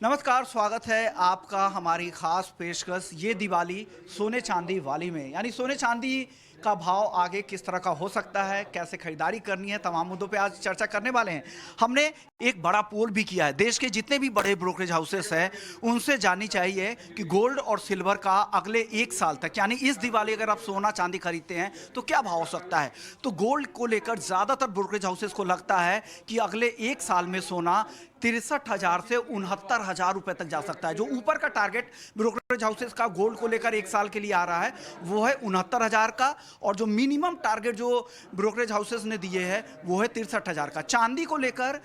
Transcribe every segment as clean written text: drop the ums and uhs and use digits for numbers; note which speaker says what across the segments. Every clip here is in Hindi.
Speaker 1: नमस्कार, स्वागत है आपका हमारी खास पेशकश ये दिवाली सोने चांदी वाली में। यानी सोने चांदी का भाव आगे किस तरह का हो सकता है, कैसे खरीदारी करनी है, तमाम मुद्दों पे आज चर्चा करने वाले हैं। हमने एक बड़ा पोल भी किया है, देश के जितने भी बड़े ब्रोकरेज हाउसेस हैं उनसे जाननी चाहिए कि गोल्ड और सिल्वर का अगले एक साल तक, यानी इस दिवाली अगर आप सोना चांदी खरीदते हैं तो क्या भाव हो सकता है। तो गोल्ड को लेकर ज़्यादातर ब्रोकरेज हाउसेस को लगता है कि अगले एक साल में सोना 63,000 से 69,000 रुपए तक जा सकता है। जो ऊपर का टारगेट ब्रोकरेज हाउसेस का गोल्ड को लेकर एक साल के लिए आ रहा है वो है 69,000 का, और जो मिनिमम टारगेट जो ब्रोकरेज हाउसेस ने दिए हैं वो है 63,000 का। चांदी को लेकर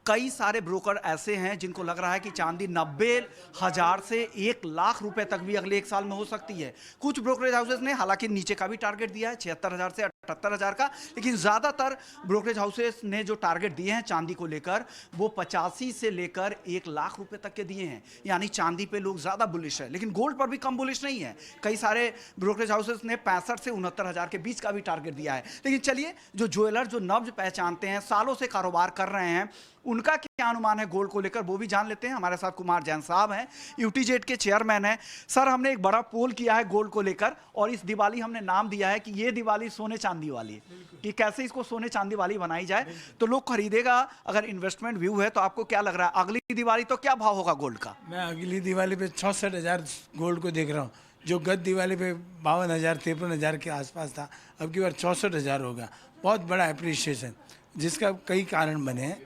Speaker 1: कई सारे ब्रोकर ऐसे हैं जिनको लग रहा है कि चांदी 90,000 से 1,00,000 रुपए तक भी अगले एक साल में हो सकती है। कुछ ब्रोकरेज हाउसेस ने हालांकि नीचे का भी टारगेट दिया है 76,000 से 78,000 का, लेकिन ज्यादातर ब्रोकरेज हाउसेस ने जो टारगेट दिए हैं चांदी को लेकर वो 85 से लेकर 1,00,000 रुपए तक के दिए हैं। यानी चांदी पे लोग ज्यादा बुलिश है, लेकिन गोल्ड पर भी कम बुलिश नहीं है। कई सारे ब्रोकरेज हाउसेस ने 65 से 69,000 के बीच का भी टारगेट दिया है। लेकिन चलिए, जो ज्वेलर जो नब्ज पहचानते हैं, सालों से कारोबार कर रहे हैं, उनका क्या अनुमान है गोल्ड को लेकर वो भी जान लेते हैं। हमारे साथ कुमार जैन साहब हैं, यूटीजेड के चेयरमैन हैं। सर, हमने एक बड़ा पोल किया है गोल्ड को लेकर और इस दिवाली हमने नाम दिया है कि ये दिवाली सोने चांदी वाली है, कि कैसे इसको सोने चांदी वाली बनाई जाए तो लोग खरीदेगा। अगर इन्वेस्टमेंट व्यू है तो आपको क्या लग रहा है अगली दिवाली तो क्या भाव होगा गोल्ड का?
Speaker 2: मैं अगली दिवाली पे 64,000 गोल्ड को देख रहा हूँ। जो गत दिवाली पे 52,000 53,000 के आसपास था, अब की बार 64,000 होगा। बहुत बड़ा अप्रिशिएशन, जिसका कई कारण बने हैं,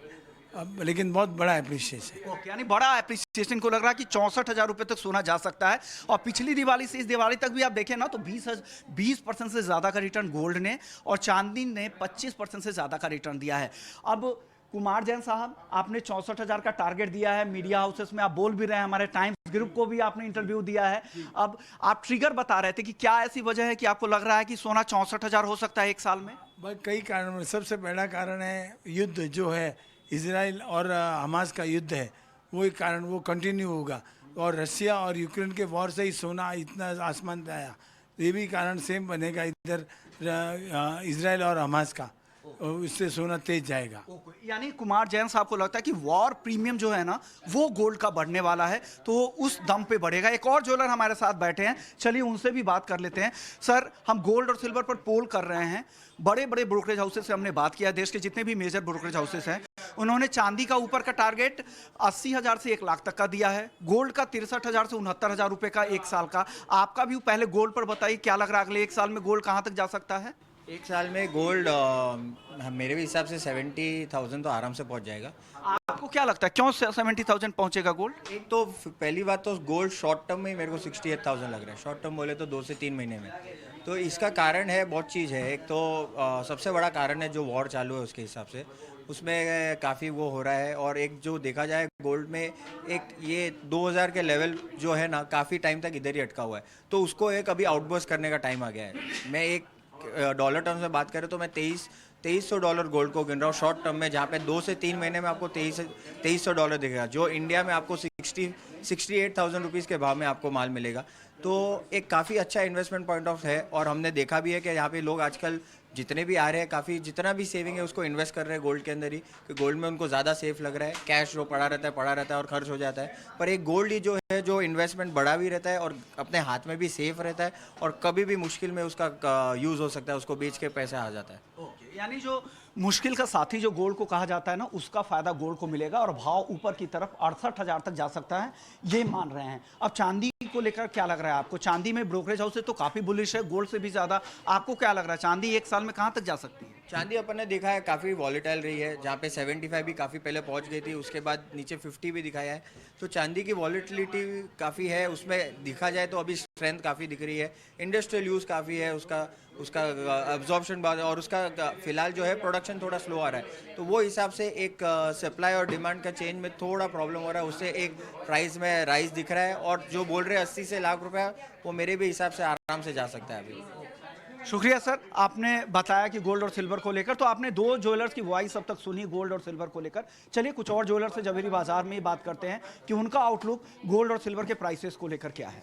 Speaker 2: अब लेकिन बहुत बड़ा अप्रिशिएशन।
Speaker 1: ओके, यानी बड़ा एप्रिसिएशन को लग रहा है कि 64,000 रुपए तक सोना जा सकता है। और पिछली दिवाली से इस दिवाली तक भी आप देखें ना तो 20% से ज़्यादा का रिटर्न गोल्ड ने और चांदी ने 25% से ज़्यादा का रिटर्न दिया है। अब कुमार जैन साहब, आपने 64,000 का टारगेट दिया है, मीडिया हाउसेस में आप बोल भी रहे हैं, हमारे टाइम्स ग्रुप को भी आपने इंटरव्यू दिया है। अब आप ट्रिगर बता रहे थे कि क्या ऐसी वजह है कि आपको लग रहा है कि सोना 64,000 हो सकता है एक साल में?
Speaker 2: बस कई कारण। सबसे पहला कारण है युद्ध जो है, इजराइल और हमास का युद्ध है, वो एक कारण, वो कंटिन्यू होगा। और रसिया और यूक्रेन के वॉर से ही सोना इतना आसमान पे आया, ये भी कारण सेम बनेगा इधर इजराइल और हमास का, इससे सोना तेज जाएगा।
Speaker 1: यानी कुमार जैन साहब को लगता है कि वॉर प्रीमियम जो है ना वो गोल्ड का बढ़ने वाला है, तो उस दम पे बढ़ेगा। एक और ज्वेलर हमारे साथ बैठे हैं, चलिए उनसे भी बात कर लेते हैं। सर, हम गोल्ड और सिल्वर पर पोल कर रहे हैं। बड़े बड़े ब्रोकरेज हाउसेस से हमने बात किया, देश के जितने भी मेजर ब्रोकरेज हाउसेस हैं उन्होंने चांदी का ऊपर का टारगेट 80,000 से 1,00,000 तक का दिया है, गोल्ड का 63,000 से 69,000 रुपए का एक साल का। आपका व्यू पहले गोल्ड पर बताइए, क्या लग रहा है अगले एक साल में गोल्ड कहां तक जा सकता है?
Speaker 3: एक साल में गोल्ड मेरे भी हिसाब से 70,000 तो आराम से पहुंच जाएगा।
Speaker 1: आपको क्या लगता है क्यों 70,000 पहुंचेगा गोल्ड?
Speaker 3: एक तो पहली बात तो गोल्ड शॉर्ट टर्म में मेरे को 68,000 लग रहा है, शॉर्ट टर्म बोले तो 2 से 3 महीने में। तो इसका कारण है, बहुत चीज़ है। एक तो सबसे बड़ा कारण है जो वॉर चालू है उसके हिसाब से, उसमें काफ़ी वो हो रहा है। और एक जो देखा जाए गोल्ड में, एक ये 2000 के लेवल जो है ना, काफ़ी टाइम तक इधर ही अटका हुआ है, तो उसको एक अभी आउटबर्स्ट करने का टाइम आ गया है। मैं एक डॉलर टर्म्स में बात करें तो मैं $2,300 गोल्ड को गिन रहा हूँ शॉर्ट टर्म में, जहाँ पे 2 से 3 महीने में आपको $2,300 दिखेगा, जो इंडिया में आपको 68,000 रुपीज़ के भाव में आपको माल मिलेगा। तो एक काफ़ी अच्छा इन्वेस्टमेंट पॉइंट ऑफ है। और हमने देखा भी है कि यहाँ पे लोग आजकल जितने भी आ रहे हैं, काफ़ी जितना भी सेविंग है उसको इन्वेस्ट कर रहे हैं गोल्ड के अंदर ही, कि गोल्ड में उनको ज़्यादा सेफ लग रहा है। कैश जो पड़ा रहता है और खर्च हो जाता है, पर एक गोल्ड ही जो है, जो इन्वेस्टमेंट बड़ा भी रहता है और अपने हाथ में भी सेफ रहता है, और कभी भी मुश्किल में उसका यूज़ हो सकता है, उसको बेच के पैसा आ जाता है।
Speaker 1: यानी जो मुश्किल का साथी जो गोल्ड को कहा जाता है ना, उसका फायदा गोल्ड को मिलेगा और भाव ऊपर की तरफ 68,000 तक जा सकता है, ये मान रहे हैं। अब चांदी को लेकर क्या लग रहा है आपको? चांदी में ब्रोकरेज हाउस तो काफी बुलिश है, गोल्ड से भी ज्यादा। आपको क्या लग रहा है चांदी एक साल में कहां तक जा सकती है?
Speaker 3: चांदी अपन ने देखा है काफ़ी वॉलेटाइल रही है, जहाँ पे 75 भी काफ़ी पहले पहुँच गई थी, उसके बाद नीचे 50 भी दिखाया है। तो चांदी की वॉलेटिलिटी काफ़ी है, उसमें देखा जाए तो अभी स्ट्रेंथ काफ़ी दिख रही है। इंडस्ट्रियल यूज़ काफ़ी है, उसका एब्जॉर्प्शन बाद, और उसका फिलहाल जो है प्रोडक्शन थोड़ा स्लो आ रहा है, तो वो हिसाब से एक सप्लाई और डिमांड का चेंज में थोड़ा प्रॉब्लम हो रहा है, उससे एक प्राइस में राइज दिख रहा है। और जो बोल रहे हैं 80 से लाख रुपया, वो मेरे भी हिसाब से आराम से जा सकता है अभी।
Speaker 1: शुक्रिया सर, आपने बताया कि गोल्ड और सिल्वर को लेकर, तो आपने दो ज्वेलर्स की वॉइस अब तक सुनी गोल्ड और सिल्वर को लेकर। चलिए कुछ और ज्वेलर्स से जवेरी बाजार में ही बात करते हैं कि उनका आउटलुक गोल्ड और सिल्वर के प्राइसेस को लेकर क्या है।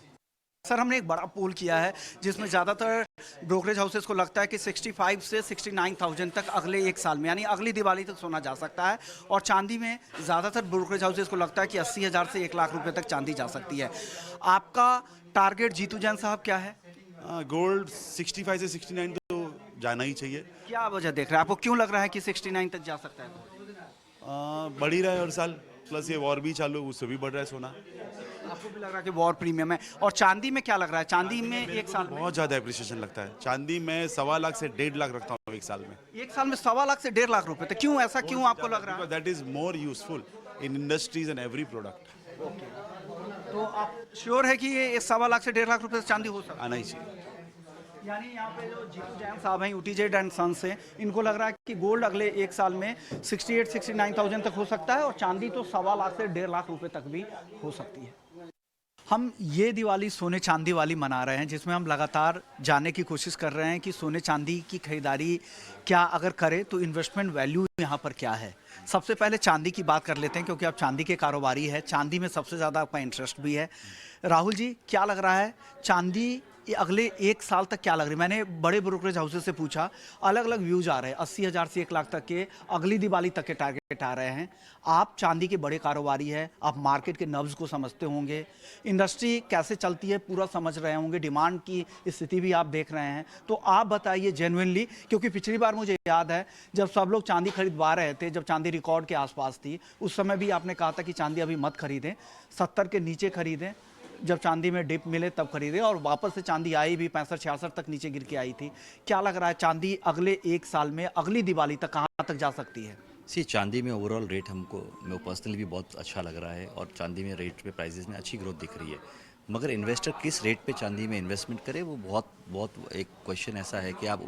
Speaker 1: सर हमने एक बड़ा पोल किया है जिसमें ज़्यादातर ब्रोकरेज हाउसेस को लगता है कि 65 से 69,000 तक अगले एक साल में यानी अगली दिवाली तक सोना जा सकता है, और चांदी में ज़्यादातर ब्रोकरेज हाउसेस को लगता है कि 80,000 से 1 लाख रुपए तक चांदी जा सकती है। आपका टारगेट जीतू जैन साहब क्या है?
Speaker 4: गोल्ड 65 से 69 तो जाना ही चाहिए।
Speaker 1: क्या वजह देख रहे हैं, आपको क्यों लग रहा है कि 69 तक जा सकता है?
Speaker 4: बढ़ ही रहा है हर साल, प्लस ये वॉर भी चालू, उससे भी बढ़ रहा है सोना।
Speaker 1: आपको भी लग रहा है कि वॉर प्रीमियम है? और चांदी में क्या लग रहा है? चांदी में एक साल में
Speaker 4: बहुत ज़्यादा एप्रिसिएशन लगता है। चांदी में 1.25 लाख से 1.5 लाख रखता हूँ एक साल में।
Speaker 1: 1.25 लाख से 1.5 लाख रुपए, तो क्यों ऐसा क्यों आपको लग रहा है?
Speaker 4: That is more useful in industries and every product.
Speaker 1: तो आप श्योर है कि ये 1.25 लाख से 1.5 लाख रुपए से चांदी हो सकता है?
Speaker 4: आना ही चाहिए।
Speaker 1: यानी यहाँ पे जो जीतू जैन साहब हैं यूटीजेड एंड सन्स से, इनको लग रहा है कि गोल्ड अगले एक साल में 68-69,000 तक हो सकता है, और चांदी तो 1.25 लाख से 1.5 लाख रुपए तक भी हो सकती है। हम ये दिवाली सोने चांदी वाली मना रहे हैं, जिसमें हम लगातार जानने की कोशिश कर रहे हैं कि सोने चांदी की खरीदारी क्या अगर करें तो इन्वेस्टमेंट वैल्यू यहाँ पर क्या है। सबसे पहले चांदी की बात कर लेते हैं, क्योंकि आप चांदी के कारोबारी है, चांदी में सबसे ज़्यादा आपका इंटरेस्ट भी है। राहुल जी, क्या लग रहा है चांदी ये अगले एक साल तक क्या लग रही है? मैंने बड़े ब्रोकरेज हाउसेस से पूछा, अलग अलग व्यूज आ रहे हैं, 80,000 से 1 लाख तक के अगली दिवाली तक के टारगेट आ रहे हैं। आप चांदी के बड़े कारोबारी है, आप मार्केट के नब्ज को समझते होंगे, इंडस्ट्री कैसे चलती है पूरा समझ रहे होंगे, डिमांड की स्थिति भी आप देख रहे हैं, तो आप बताइए जेन्युइनली, क्योंकि पिछली बार मुझे याद है जब सब लोग चांदी खरीदवा रहे थे, जब चांदी रिकॉर्ड के आसपास थी, उस समय भी आपने कहा था कि चांदी अभी मत खरीदें, 70 के नीचे खरीदें, जब चांदी में डिप मिले तब खरीदे, और वापस से चांदी आई भी 65-66 तक नीचे गिर के आई थी। क्या लग रहा है चांदी अगले एक साल में अगली दिवाली तक कहाँ तक जा सकती है?
Speaker 5: चांदी में ओवरऑल रेट मैं पर्सनली भी बहुत अच्छा लग रहा है, और चांदी में रेट पे प्राइसेस में अच्छी ग्रोथ दिख रही है। मगर इन्वेस्टर किस रेट पे चांदी में इन्वेस्टमेंट करे, वो बहुत एक क्वेश्चन ऐसा है कि आप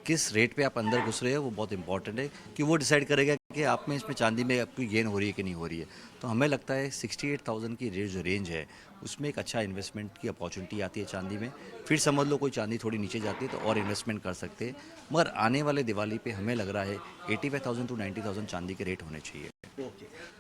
Speaker 5: किस रेट पे आप अंदर घुस रहे हो, वो बहुत इंपॉर्टेंट है कि वो डिसाइड करेगा कि आप में इसमें चांदी में आपकी गेन हो रही है कि नहीं हो रही है। तो हमें लगता है 68,000 की जो रेंज है उसमें एक अच्छा इन्वेस्टमेंट की अपॉर्चुनिटी आती है चांदी में। फिर समझ लो कोई चांदी थोड़ी नीचे जाती है तो और इन्वेस्टमेंट कर सकते हैं, मगर आने वाले दिवाली पे हमें लग रहा है 85,000 to 90,000 चांदी के रेट होने चाहिए।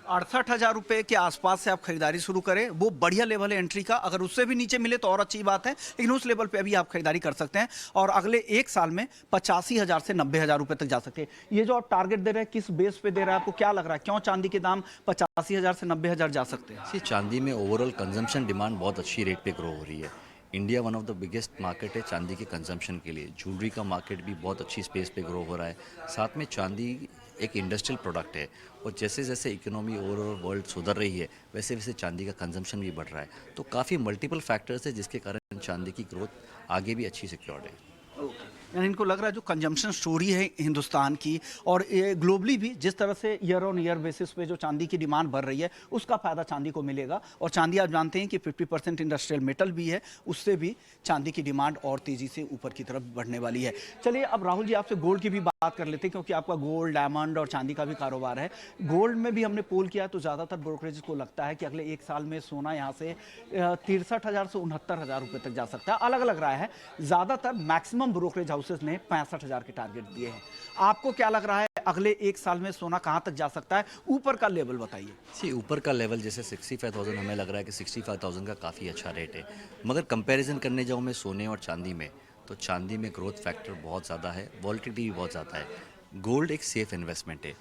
Speaker 1: 68,000 रुपए के आसपास से आप खरीदारी शुरू करें, वो बढ़िया लेवल है एंट्री का। अगर उससे भी नीचे मिले तो और अच्छी बात है, लेकिन उस लेवल पे अभी आप खरीदारी कर सकते हैं, और अगले एक साल में 85,000 से 90,000 रुपए तक जा सकते हैं। ये जो आप टारगेट दे रहे हैं किस बेस पे दे रहे हैं, आपको क्या लग रहा है क्यों चांदी के दाम 85,000 से 90,000 जा सकते हैं?
Speaker 5: चांदी में ओवरऑल कंजम्पशन डिमांड बहुत अच्छी रेट पे ग्रो हो रही है। India one of the biggest market है चांदी के कंजम्पशन के लिए। ज्वेलरी का मार्केट भी बहुत अच्छी स्पेस पे ग्रो हो रहा है। साथ में चांदी एक इंडस्ट्रियल प्रोडक्ट है, और जैसे जैसे इकोनॉमी ओवरऑल वर्ल्ड सुधर रही है वैसे वैसे चांदी का कंजम्पशन भी बढ़ रहा है। तो काफ़ी मल्टीपल फैक्टर्स है जिसके कारण चांदी की ग्रोथ आगे भी अच्छी सिक्योर्ड है।
Speaker 1: यानी इनको लग रहा है जो कंजम्पशन स्टोरी है हिंदुस्तान की, और ग्लोबली भी जिस तरह से ईयर ऑन ईयर बेसिस पे जो चांदी की डिमांड बढ़ रही है उसका फ़ायदा चांदी को मिलेगा। और चांदी आप जानते हैं कि 50% इंडस्ट्रियल मेटल भी है, उससे भी चांदी की डिमांड और तेज़ी से ऊपर की तरफ बढ़ने वाली है। चलिए अब राहुल जी आपसे गोल्ड की भी बात कर लेते हैं, क्योंकि आपका गोल्ड, डायमंड और चांदी का भी कारोबार है। गोल्ड में भी हमने पोल किया तो ज़्यादातर ब्रोकरेज को लगता है कि अगले एक साल में सोना यहाँ से 63,000 से 69,000 रुपये तक जा सकता है। अलग अलग राय है, ज़्यादातर मैक्सिमम ब्रोकरेज हाउसेस ने 65,000 के टारगेट दिए हैं। आपको क्या लग रहा है अगले एक साल में सोना कहां तक जा सकता है? ऊपर का लेवल बताइए।
Speaker 5: ऊपर का लेवल जैसे 65,000 हमें लग रहा है कि 65,000 का काफ़ी अच्छा रेट है। मगर कंपैरिजन करने जाऊँ मैं सोने और चांदी में, तो चांदी में ग्रोथ फैक्टर बहुत ज़्यादा है, वॉलेटिलिटी भी बहुत ज़्यादा है। गोल्ड एक सेफ इन्वेस्टमेंट है।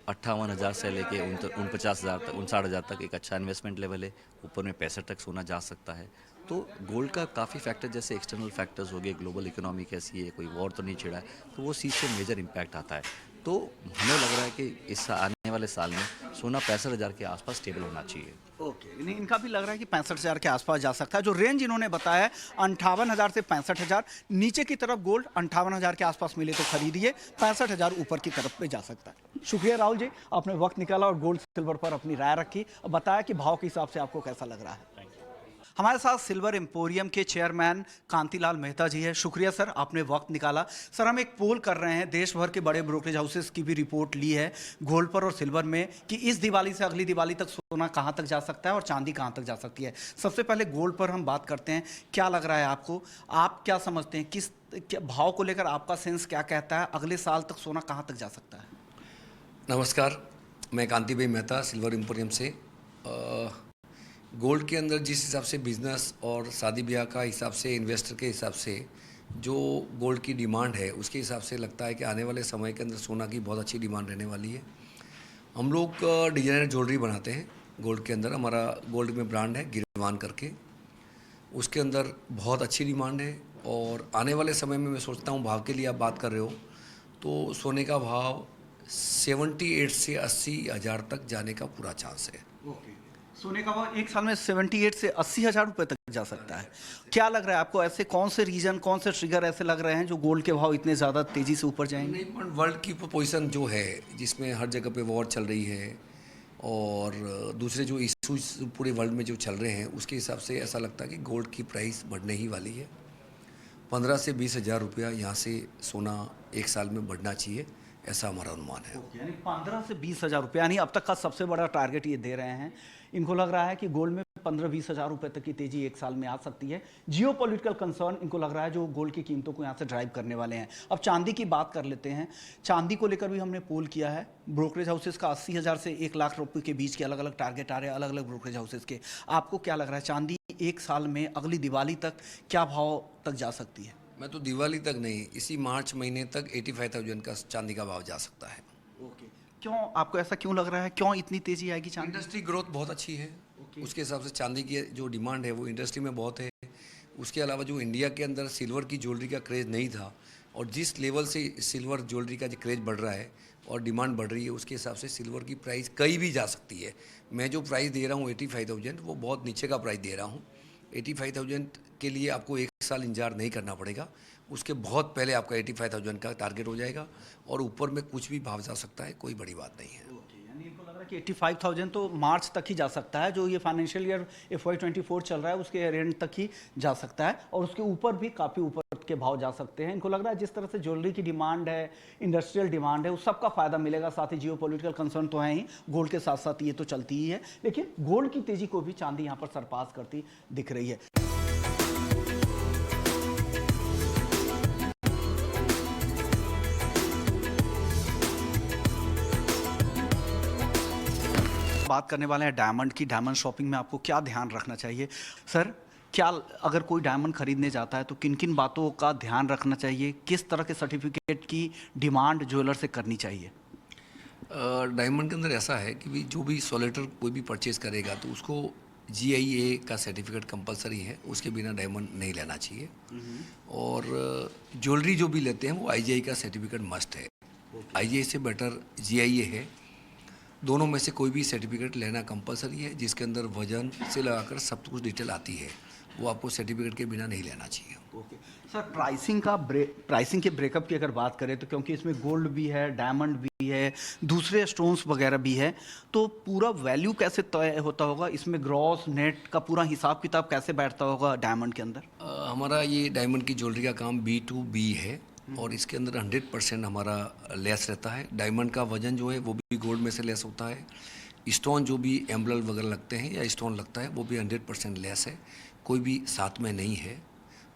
Speaker 5: 58,000 से लेके 49,000 तक, 59,000 तक एक अच्छा इन्वेस्टमेंट लेवल है। ऊपर में 65 तक सोना जा सकता है। तो गोल्ड का काफ़ी फैक्टर जैसे एक्सटर्नल फैक्टर्स हो गए, ग्लोबल इकोनॉमी कैसी है, कोई वॉर तो नहीं छिड़ा है, तो वो चीज़ से मेजर इम्पैक्ट आता है। तो हमें लग रहा है कि इस आने वाले साल में सोना 65,000 के आसपास स्टेबल होना चाहिए।
Speaker 1: ओके, इनका भी लग रहा है कि 65,000 के आसपास जा सकता है। जो रेंज इन्होंने बताया है 58,000 से 65,000, नीचे की तरफ गोल्ड 58,000 के आसपास मिले तो खरीदिए, 65,000 ऊपर की तरफ पे जा सकता है। शुक्रिया राहुल जी, आपने वक्त निकाला और गोल्ड सिल्वर पर अपनी राय रखी और बताया कि भाव के हिसाब से आपको कैसा लग रहा है। हमारे साथ सिल्वर एम्पोरियम के चेयरमैन कांतिलाल मेहता जी है। शुक्रिया सर, आपने वक्त निकाला। सर, हम एक पोल कर रहे हैं, देश भर के बड़े ब्रोकरेज हाउसेस की भी रिपोर्ट ली है गोल्ड पर और सिल्वर में, कि इस दिवाली से अगली दिवाली तक सोना कहां तक जा सकता है और चांदी कहां तक जा सकती है। सबसे पहले गोल्ड पर हम बात करते हैं। क्या लग रहा है आपको, आप क्या समझते हैं, किस भाव को लेकर आपका सेंस क्या कहता है, अगले साल तक सोना कहां तक जा सकता है?
Speaker 6: नमस्कार, मैं कांति भाई मेहता सिल्वर एम्पोरियम से। गोल्ड के अंदर जिस हिसाब से बिजनेस और शादी ब्याह का हिसाब से, इन्वेस्टर के हिसाब से जो गोल्ड की डिमांड है, उसके हिसाब से लगता है कि आने वाले समय के अंदर सोना की बहुत अच्छी डिमांड रहने वाली है। हम लोग डिजाइनर ज्वेलरी बनाते हैं गोल्ड के अंदर। हमारा गोल्ड में ब्रांड है गिरवान करके, उसके अंदर बहुत अच्छी डिमांड है। और आने वाले समय में मैं सोचता हूँ, भाव के लिए आप बात कर रहे हो, तो सोने का भाव 78 से 80 हज़ार तक जाने का पूरा चांस है।
Speaker 1: सोने का भाव एक साल में 78 से 80 हजार रुपए तक जा सकता है। क्या लग रहा है आपको, ऐसे कौन से रीजन, कौन से ट्रिगर ऐसे लग रहे हैं जो गोल्ड के भाव इतने ज़्यादा तेज़ी से ऊपर जाएंगे?
Speaker 6: नहीं, पर वर्ल्ड की पोजीशन जो है, जिसमें हर जगह पे वॉर चल रही है और दूसरे जो इश्यूज पूरे वर्ल्ड में जो चल रहे हैं, उसके हिसाब से ऐसा लगता है कि गोल्ड की प्राइस बढ़ने ही वाली है। 15 से 20 हज़ार रुपया यहाँ से सोना एक साल में बढ़ना चाहिए, ऐसा हमारा अनुमान है।
Speaker 1: यानी 15 से 20 हजार रुपये, यानी अब तक का सबसे बड़ा टारगेट ये दे रहे हैं। इनको लग रहा है कि गोल्ड में 15-20 हजार रुपए तक की तेजी एक साल में आ सकती है। जियो पॉलिटिकल कंसर्न इनको लग रहा है जो गोल्ड की कीमतों को यहाँ से ड्राइव करने वाले हैं। अब चांदी की बात कर लेते हैं। चांदी को लेकर भी हमने पोल किया है। ब्रोकरेज हाउसेस का 80 हजार से 1 लाख रुपए के बीच के अलग अलग टारगेट आ रहे हैं अलग अलग ब्रोकरेज हाउसेस के। आपको क्या लग रहा है, चांदी एक साल में अगली दिवाली तक क्या भाव तक जा सकती है?
Speaker 6: मैं तो दिवाली तक नहीं, इसी मार्च महीने तक 85,000 का चांदी का भाव जा सकता है।
Speaker 1: ओके, क्यों आपको ऐसा क्यों लग रहा है, क्यों इतनी तेजी आएगी चांदी?
Speaker 6: इंडस्ट्री ग्रोथ बहुत अच्छी है, उसके हिसाब से चांदी की जो डिमांड है वो इंडस्ट्री में बहुत है। उसके अलावा जो इंडिया के अंदर सिल्वर की ज्वेलरी का क्रेज़ नहीं था, और जिस लेवल से सिल्वर ज्वेलरी का जो क्रेज़ बढ़ रहा है और डिमांड बढ़ रही है, उसके हिसाब से सिल्वर की प्राइस कहीं भी जा सकती है। मैं जो प्राइस दे रहा हूँ 85,000, वो बहुत नीचे का प्राइस दे रहा हूँ। 85,000 के लिए आपको एक साल इंतजार नहीं करना पड़ेगा, उसके बहुत पहले आपका 85,000 का टारगेट हो जाएगा, और ऊपर में कुछ भी भाव जा सकता है, कोई बड़ी बात नहीं है।
Speaker 1: यानी इनको लग रहा है कि 85,000 तो मार्च तक ही जा सकता है, जो ये फाइनेंशियल ईयर FY24 चल रहा है उसके एंड तक ही जा सकता है, और उसके ऊपर भी काफ़ी ऊपर के भाव जा सकते हैं। इनको लग रहा है जिस तरह से ज्वेलरी की डिमांड है, इंडस्ट्रियल डिमांड है, उस सबका फायदा मिलेगा। साथ ही जियो पॉलिटिकल कंसर्न तो है ही, गोल्ड के साथ साथ ये तो चलती ही है, लेकिन गोल्ड की तेजी को भी चांदी यहाँ पर सरपास करती दिख रही है। बात करने वाले हैं डायमंड की। डायमंड शॉपिंग में आपको क्या ध्यान रखना चाहिए सर? क्या अगर कोई डायमंड खरीदने जाता है तो किन किन बातों का ध्यान रखना चाहिए? किस तरह के सर्टिफिकेट की डिमांड ज्वेलर से करनी चाहिए?
Speaker 6: डायमंड के अंदर ऐसा है कि भी जो भी सोलेटर कोई भी परचेज़ करेगा तो उसको GIA का सर्टिफिकेट कंपलसरी है, उसके बिना डायमंड नहीं लेना चाहिए। और ज्वेलरी जो भी लेते हैं वो IGI का सर्टिफिकेट मस्ट है। IGI से बेटर GIA है। दोनों में से कोई भी सर्टिफिकेट लेना कंपलसरी है, जिसके अंदर वजन से लगाकर सब कुछ डिटेल आती है, वो आपको सर्टिफिकेट के बिना नहीं लेना चाहिए।
Speaker 1: ओके सर, प्राइसिंग के ब्रेकअप की अगर बात करें तो क्योंकि इसमें गोल्ड भी है, डायमंड भी है, दूसरे स्टोन्स वगैरह भी है, तो पूरा वैल्यू कैसे तय होता होगा? इसमें ग्रॉस नेट का पूरा हिसाब किताब कैसे बैठता होगा डायमंड के अंदर?
Speaker 6: हमारा ये डायमंड की ज्वेलरी का काम B2B है, और इसके अंदर 100% हमारा लेस रहता है। डायमंड का वजन जो है वो भी गोल्ड में से लेस होता है। स्टोन जो भी एम्बलर वगैरह लगते हैं या स्टोन लगता है वो भी 100% लेस है, कोई भी साथ में नहीं है।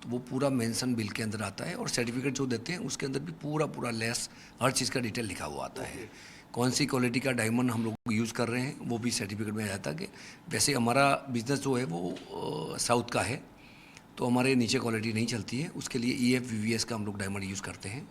Speaker 6: तो वो पूरा मेंशन बिल के अंदर आता है, और सर्टिफिकेट जो देते हैं उसके अंदर भी पूरा लेस हर चीज़ का डिटेल लिखा हुआ आता है। कौन सी क्वालिटी का डायमंड हम लोग यूज़ कर रहे हैं वो भी सर्टिफिकेट में आ जाता है। कि वैसे हमारा बिजनेस जो है वो साउथ का है, तो हमारे नीचे क्वालिटी नहीं चलती है, उसके लिए EF-VVS का हम लोग डायमंड यूज़ करते हैं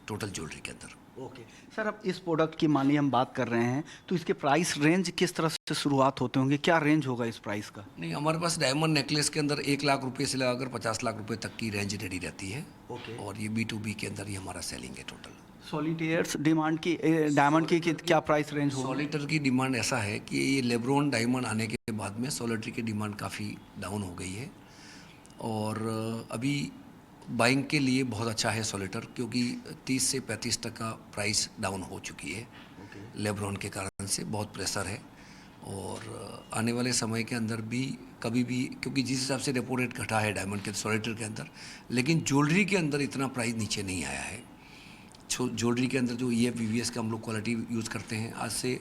Speaker 6: टोटल ज्वेलरी के अंदर।
Speaker 1: ओके सर, अब इस प्रोडक्ट की मान ली हम बात कर रहे हैं तो इसके प्राइस रेंज किस तरह से शुरुआत होते होंगे? क्या रेंज होगा इस प्राइस का?
Speaker 6: नहीं, हमारे पास डायमंड नेकलेस के अंदर 1 लाख रुपये से लगाकर 50 लाख रुपये तक की रेंज रेडी रहती है।
Speaker 1: ओके।
Speaker 6: और ये B2B के अंदर ही हमारा सेलिंग है टोटल।
Speaker 1: सॉलिटेयर्स डिमांड की डायमंड की क्या प्राइस रेंज होगा?
Speaker 6: सॉलिटर की डिमांड ऐसा है कि ये लेब्रॉन डायमंड आने के बाद में सॉलिटर की डिमांड काफ़ी डाउन हो गई है, और अभी बाइंग के लिए बहुत अच्छा है सॉलिटर, क्योंकि 30 से 35% प्राइस डाउन हो चुकी है। लेब्रॉन के कारण से बहुत प्रेशर है, और आने वाले समय के अंदर भी कभी भी, क्योंकि जिस हिसाब से रेपो रेट घटा है डायमंड के सॉलिटर के अंदर, लेकिन ज्वेलरी के अंदर इतना प्राइस नीचे नहीं आया है। ज्वेलरी के अंदर जो EF-VVS का हम लोग क्वालिटी यूज़ करते हैं, आज से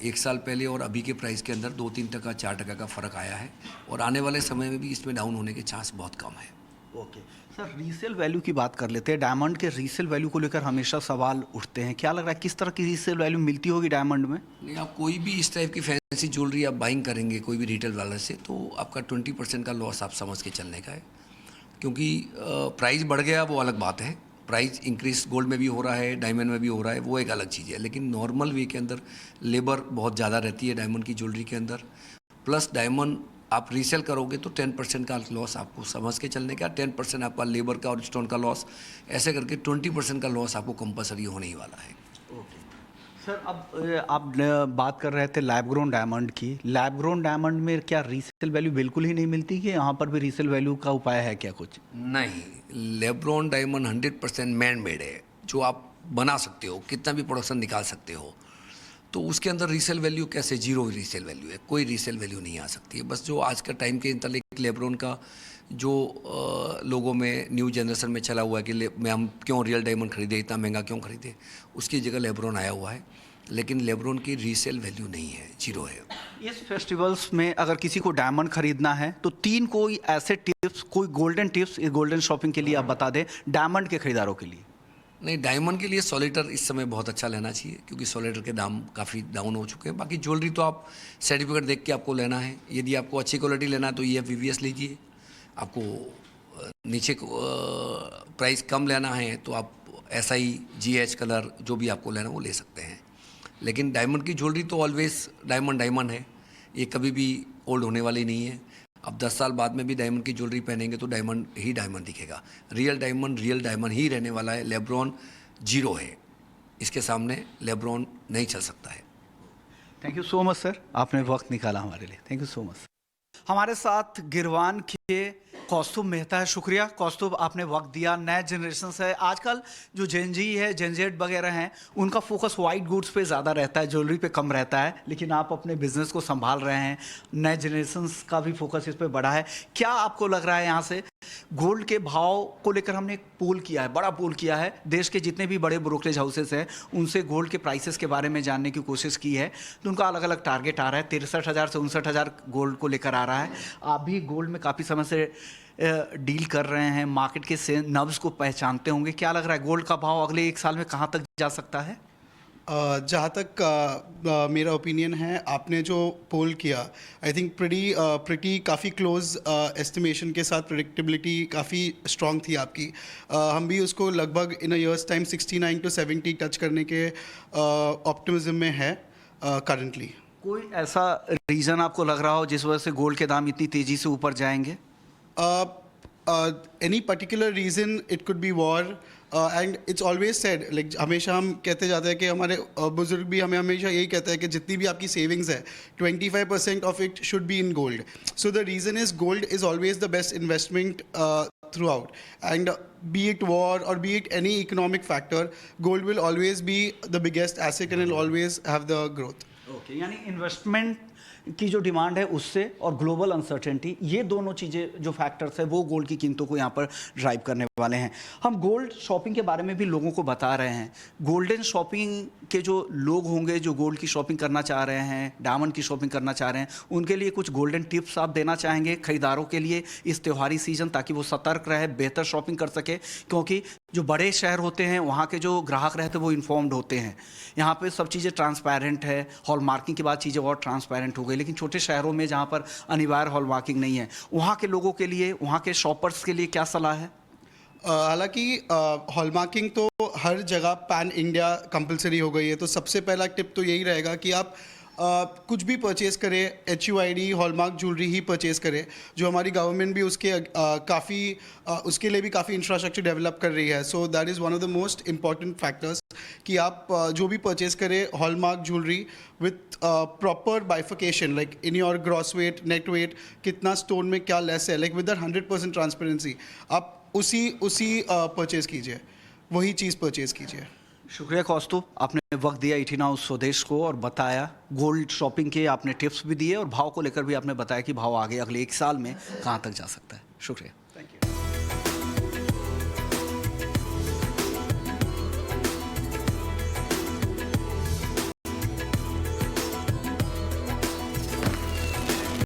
Speaker 6: 1 साल पहले और अभी के प्राइस के अंदर 2-3%, 4% का फ़र्क आया है, और आने वाले समय में भी इसमें डाउन होने के चांस बहुत कम है।
Speaker 1: ओके सर रीसेल वैल्यू की बात कर लेते हैं। डायमंड के रीसेल वैल्यू को लेकर हमेशा सवाल उठते हैं, क्या लग रहा है किस तरह की रीसेल वैल्यू मिलती होगी डायमंड में?
Speaker 6: नहीं, आप कोई भी इस टाइप की फैंसी ज्वेलरी आप बाइंग करेंगे कोई भी रिटेल वाले से, तो आपका 20% का लॉस आप समझ के चलने का है। क्योंकि प्राइस बढ़ गया वो अलग बात है, प्राइस इंक्रीज गोल्ड में भी हो रहा है, डायमंड में भी हो रहा है, वो एक अलग चीज़ है। लेकिन नॉर्मल वे के अंदर लेबर बहुत ज़्यादा रहती है डायमंड की ज्वेलरी के अंदर, प्लस डायमंड आप रीसेल करोगे तो 10% का लॉस आपको समझ के चलने का, 10% आपका लेबर का और स्टोन का लॉस, ऐसे करके 20% का लॉस आपको कंपलसरी होने ही वाला है।
Speaker 1: सर अब आप बात कर रहे थे लैब ग्रोन डायमंड की। लैब ग्रोन डायमंड में क्या रीसेल वैल्यू बिल्कुल ही नहीं मिलती कि यहाँ पर भी रीसेल वैल्यू का उपाय है क्या कुछ?
Speaker 6: नहीं, लेब्रॉन डायमंड 100% मैन मेड है, जो आप बना सकते हो, कितना भी प्रोडक्शन निकाल सकते हो। तो उसके अंदर रीसेल वैल्यू कैसे? जीरो रीसेल वैल्यू है, कोई रीसेल वैल्यू नहीं आ सकती है। बस जो आज का टाइम के इंतलेक्ट लेब्रॉन का जो लोगों में न्यू जनरेशन में चला हुआ है कि हम क्यों रियल डायमंड खरीदे, इतना महंगा क्यों खरीदे, उसकी जगह लेब्रॉन आया हुआ है। लेकिन लेब्रॉन की रीसेल वैल्यू नहीं है, जीरो है।
Speaker 1: इस फेस्टिवल्स में अगर किसी को डायमंड खरीदना है तो 3 कोई ऐसे टिप्स, कोई गोल्डन टिप्स इस गोल्डन शॉपिंग के लिए आप बता दें डायमंड के खरीदारों के लिए।
Speaker 6: नहीं, डायमंड के लिए सॉलिटर इस समय बहुत अच्छा लेना चाहिए, क्योंकि सॉलिटर के दाम काफ़ी डाउन हो चुके हैं। बाकी ज्वेलरी तो आप सर्टिफिकेट देख के आपको लेना है। यदि आपको अच्छी क्वालिटी लेना है तो EF VVS लीजिए। आपको नीचे प्राइस कम लेना है तो आप SI GH कलर जो भी आपको लेना है वो ले सकते हैं। लेकिन डायमंड की ज्वेलरी तो ऑलवेज डायमंड है, ये कभी भी ओल्ड होने वाली नहीं है। अब 10 साल बाद में भी डायमंड की ज्वेलरी पहनेंगे तो डायमंड ही डायमंड दिखेगा। रियल डायमंड ही रहने वाला है। लेब्रॉन जीरो है, इसके सामने लेब्रॉन नहीं चल सकता है।
Speaker 1: Thank you so much sir, आपने वक्त निकाला हमारे लिए, थैंक यू सो मच। हमारे साथ गिरवान के कौस्तुभ मेहता है। शुक्रिया कौस्तुभ, आपने वक्त दिया। नए जनरेशन से आजकल जो जेनजी है, जेनजेड वगैरह हैं, उनका फोकस वाइट गुड्स पे ज़्यादा रहता है, ज्वेलरी पे कम रहता है। लेकिन आप अपने बिजनेस को संभाल रहे हैं, नए जनरेशन का भी फोकस इस पे बढ़ा है। क्या आपको लग रहा है यहाँ से गोल्ड के भाव को लेकर हमने एक पोल किया है, बड़ा पोल किया है, देश के जितने भी बड़े ब्रोकरेज हाउसेस हैं उनसे गोल्ड के प्राइसेस के बारे में जानने की कोशिश की है, तो उनका अलग अलग टारगेट आ रहा है। 63,000 से 59,000 गोल्ड को लेकर आ रहा है। आप भी गोल्ड में काफ़ी समय से डील कर रहे हैं, मार्केट के से नब्ज़ को पहचानते होंगे। क्या लग रहा है गोल्ड का भाव अगले 1 साल में कहाँ तक जा सकता है?
Speaker 7: जहाँ तक मेरा ओपिनियन है, आपने जो पोल किया आई थिंक प्रिटी काफ़ी क्लोज एस्टिमेशन के साथ प्रेडिक्टेबिलिटी काफ़ी स्ट्रॉन्ग थी आपकी। हम भी उसको लगभग इन अ ईयर्स टाइम 69 to 70 टच करने के ऑप्टिमिज्म में है करंटली।
Speaker 1: कोई ऐसा रीज़न आपको लग रहा हो जिस वजह से गोल्ड के दाम इतनी तेज़ी से ऊपर जाएंगे?
Speaker 7: Any particular reason? It could be war. And it's always said, like हमेशा हम कहते जाते हैं कि हमारे बुजुर्ग भी हमें हमेशा यही कहते हैं कि जितनी भी आपकी सेविंग्स है 25% of it should be in gold. So the reason is gold is always the best investment through out, and be it war or be it any economic factor, gold will always be the biggest asset and will always have the growth.
Speaker 1: Okay, यानी इन्वेस्टमेंट की जो डिमांड है उससे और ग्लोबल अनसर्टेनिटी, ये दोनों चीज़ें जो फैक्टर्स है वो गोल्ड की कीमतों को यहाँ पर ड्राइव करने वाले हैं। हम गोल्ड शॉपिंग के बारे में भी लोगों को बता रहे हैं। गोल्डन शॉपिंग के जो लोग होंगे जो गोल्ड की शॉपिंग करना चाह रहे हैं, डायमंड की शॉपिंग करना चाह रहे हैं, उनके लिए कुछ गोल्डन टिप्स आप देना चाहेंगे खरीदारों के लिए इस त्योहारी सीजन, ताकि वो सतर्क रहे, बेहतर शॉपिंग कर सके? क्योंकि जो बड़े शहर होते हैं वहाँ के जो ग्राहक रहते हैं वो इन्फॉर्म्ड होते हैं। यहाँ पे सब चीज़ें ट्रांसपेरेंट है, हॉलमार्किंग के बाद चीज़ें और ट्रांसपेरेंट हो गई। लेकिन छोटे शहरों में जहाँ पर अनिवार्य हॉलमार्किंग नहीं है, वहाँ के लोगों के लिए, वहाँ के शॉपर्स के लिए क्या सलाह है?
Speaker 7: हालांकि हॉलमार्किंग तो हर जगह पैन इंडिया कंपलसरी हो गई है, तो सबसे पहला टिप तो यही रहेगा कि आप कुछ भी परचेज़ करें HUID हॉलमार्क ज्वेलरी ही परचेज़ करें। जो हमारी गवर्नमेंट भी उसके उसके लिए भी काफ़ी इंफ्रास्ट्रक्चर डेवलप कर रही है। So that is one of the most important factors कि आप जो भी परचेज़ करें hallmark jewellery with proper bifurcation, like in your gross weight, net weight, कितना स्टोन में क्या लेस है, लाइक विद 100% ट्रांसपेरेंसी आप उसी परचेज़ कीजिए, वही चीज़ परचेज़ कीजिए।
Speaker 1: शुक्रिया कौस्तुभ, आपने वक्त दिया इटी नाउ स्वदेश को और बताया गोल्ड शॉपिंग के, आपने टिप्स भी दिए और भाव को लेकर भी आपने बताया कि भाव आगे अगले 1 साल में कहाँ तक जा सकता है। शुक्रिया।